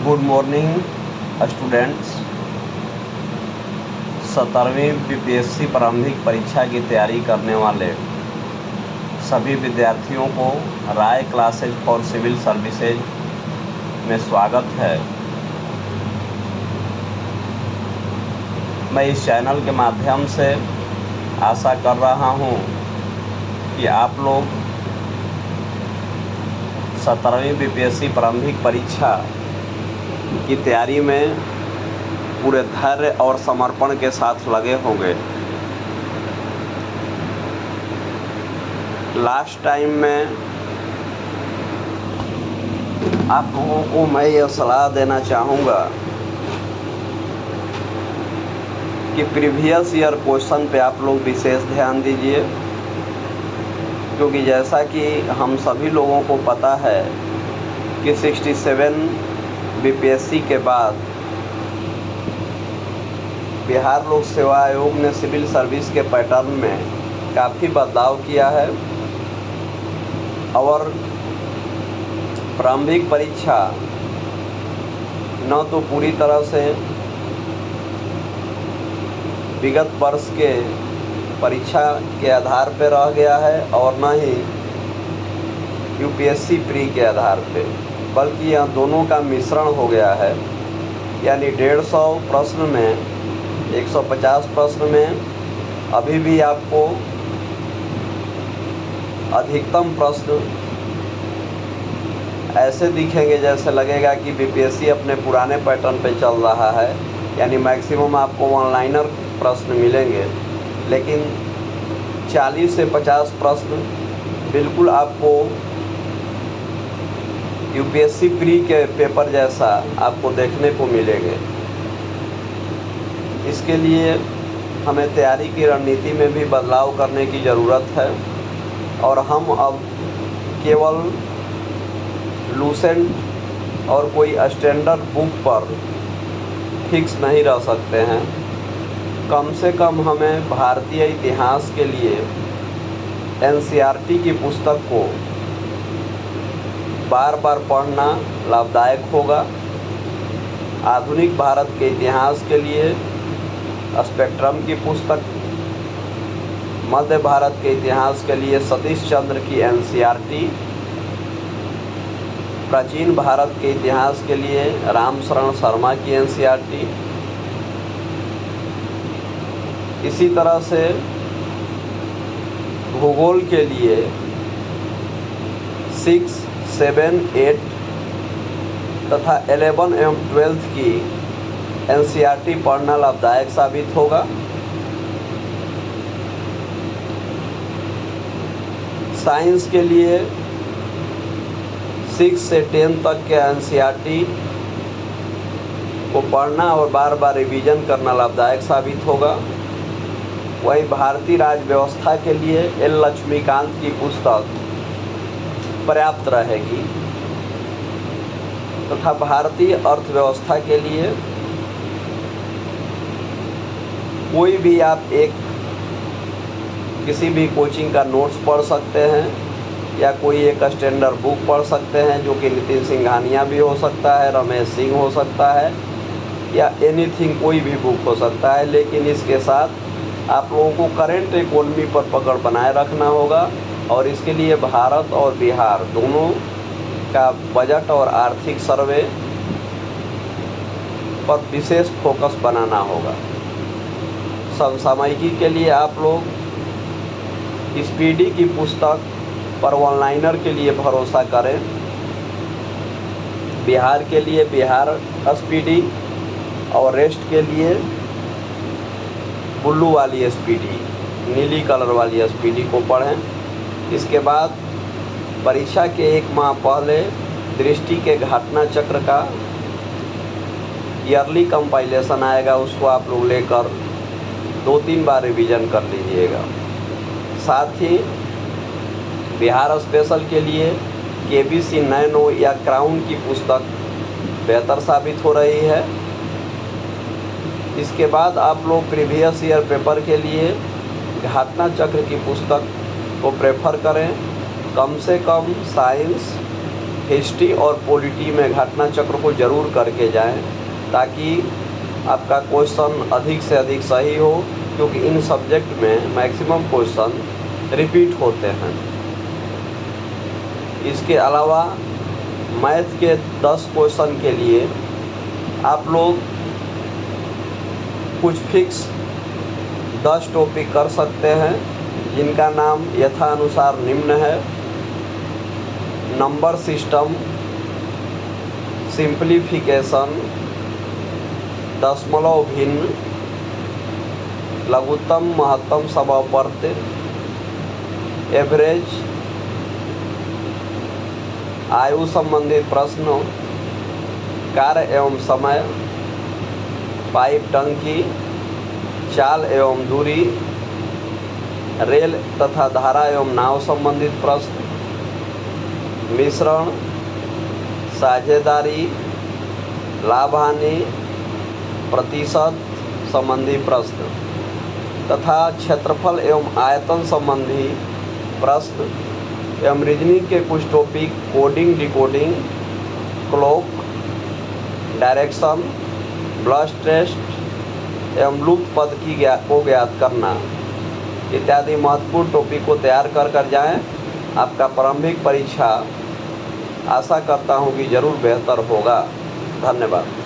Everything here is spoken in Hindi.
Good morning students. 17वीं बीपीएससी प्रारंभिक परीक्षा की तैयारी करने वाले सभी विद्यार्थियों को Rai classes for civil services में स्वागत है। मैं इस चैनल के माध्यम से आशा कर रहा हूँ कि आप लोग 17वीं बीपीएससी प्रारंभिक परीक्षा की तैयारी में पूरे धैर्य और समर्पण के साथ लगे होंगे। लास्ट टाइम में आप लोगों को मैं यह सलाह देना चाहूँगा कि प्रीवियस ईयर क्वेश्चन पे आप लोग विशेष ध्यान दीजिए, क्योंकि जैसा कि हम सभी लोगों को पता है कि 67 बीपीएससी के बाद बिहार लोक सेवा आयोग ने सिविल सर्विस के पैटर्न में काफ़ी बदलाव किया है और प्रारंभिक परीक्षा न तो पूरी तरह से विगत वर्ष के परीक्षा के आधार पर रह गया है और न ही यूपीएससी प्री के आधार पे, बल्कि यह दोनों का मिश्रण हो गया है। यानी 150 प्रश्न में 150 प्रश्न में अभी भी आपको अधिकतम प्रश्न ऐसे दिखेंगे जैसे लगेगा कि बीपीएससी अपने पुराने पैटर्न पे चल रहा है। यानी मैक्सिमम आपको ऑनलाइनर प्रश्न मिलेंगे, लेकिन 40 से 50 प्रश्न बिल्कुल आपको यूपीएससी प्री के पेपर जैसा आपको देखने को मिलेंगे। इसके लिए हमें तैयारी की रणनीति में भी बदलाव करने की ज़रूरत है और हम अब केवल लूसेंट और कोई स्टैंडर्ड बुक पर फिक्स नहीं रह सकते हैं। कम से कम हमें भारतीय इतिहास के लिए एनसीईआरटी की पुस्तक को बार बार पढ़ना लाभदायक होगा। आधुनिक भारत के इतिहास के लिए स्पेक्ट्रम की पुस्तक, मध्य भारत के इतिहास के लिए सतीश चंद्र की एनसीईआरटी, प्राचीन भारत के इतिहास के लिए राम शरण शर्मा की एनसीईआरटी, इसी तरह से भूगोल के लिए 6, 7, 8 तथा 11 एवं 12 की एनसीईआरटी पढ़ना लाभदायक साबित होगा। साइंस के लिए 6 से 10 तक के एनसीईआरटी को पढ़ना और बार बार रिवीजन करना लाभदायक साबित होगा। वही भारतीय राज्य व्यवस्था के लिए एल लक्ष्मीकांत की पुस्तक पर्याप्त रहेगी तथा भारतीय अर्थव्यवस्था के लिए कोई भी आप किसी भी कोचिंग का नोट्स पढ़ सकते हैं या कोई एक स्टैंडर्ड बुक पढ़ सकते हैं, जो कि नितिन सिंघानिया भी हो सकता है, रमेश सिंह हो सकता है या एनीथिंग, कोई भी बुक हो सकता है। लेकिन इसके साथ आप लोगों को करेंट इकोनॉमी पर पकड़ बनाए रखना होगा और इसके लिए भारत और बिहार दोनों का बजट और आर्थिक सर्वे पर विशेष फोकस बनाना होगा। समसामयिकी के लिए आप लोग स्पीडी की पुस्तक पर ऑनलाइनर के लिए भरोसा करें। बिहार के लिए बिहार स्पीडी और रेस्ट के लिए ब्लू वाली स्पीडी, नीली कलर वाली स्पीडी को पढ़ें। इसके बाद परीक्षा के 1 माह पहले दृष्टि के घटना चक्र का ईयरली कंपाइलेशन आएगा, उसको आप लोग लेकर 2-3 बार रिवीजन कर लीजिएगा। साथ ही बिहार स्पेशल के लिए केबीसी नैनो या क्राउन की पुस्तक बेहतर साबित हो रही है। इसके बाद आप लोग प्रीवियस ईयर पेपर के लिए घटना चक्र की पुस्तक को प्रेफर करें। कम से कम साइंस, हिस्ट्री और पॉलिटी में घटना चक्र को ज़रूर करके जाएं, ताकि आपका क्वेश्चन अधिक से अधिक सही हो, क्योंकि इन सब्जेक्ट में मैक्सिमम क्वेश्चन रिपीट होते हैं। इसके अलावा मैथ के 10 क्वेश्चन के लिए आप लोग कुछ फिक्स 10 टॉपिक कर सकते हैं, जिनका नाम यथानुसार निम्न है: नंबर सिस्टम, सिंप्लीफिकेशन, दशमलव भिन्न, लघुत्तम महत्तम समावर्त, एवरेज, आयु संबंधित प्रश्नों, कार्य एवं समय, पाइप टंकी, चाल एवं दूरी, रेल तथा धारा एवं नाव संबंधित प्रश्न, मिश्रण, साझेदारी, लाभ हानि, प्रतिशत संबंधी प्रश्न तथा क्षेत्रफल एवं आयतन संबंधी प्रश्न एवं रीजनिंग के कुछ topic coding, decoding, clock, direction, blood test एवं लुप्त पद को ज्ञात करना इत्यादि महत्वपूर्ण टॉपिक को तैयार कर जाएं। आपका प्रारंभिक परीक्षा आशा करता हूं कि ज़रूर बेहतर होगा। धन्यवाद।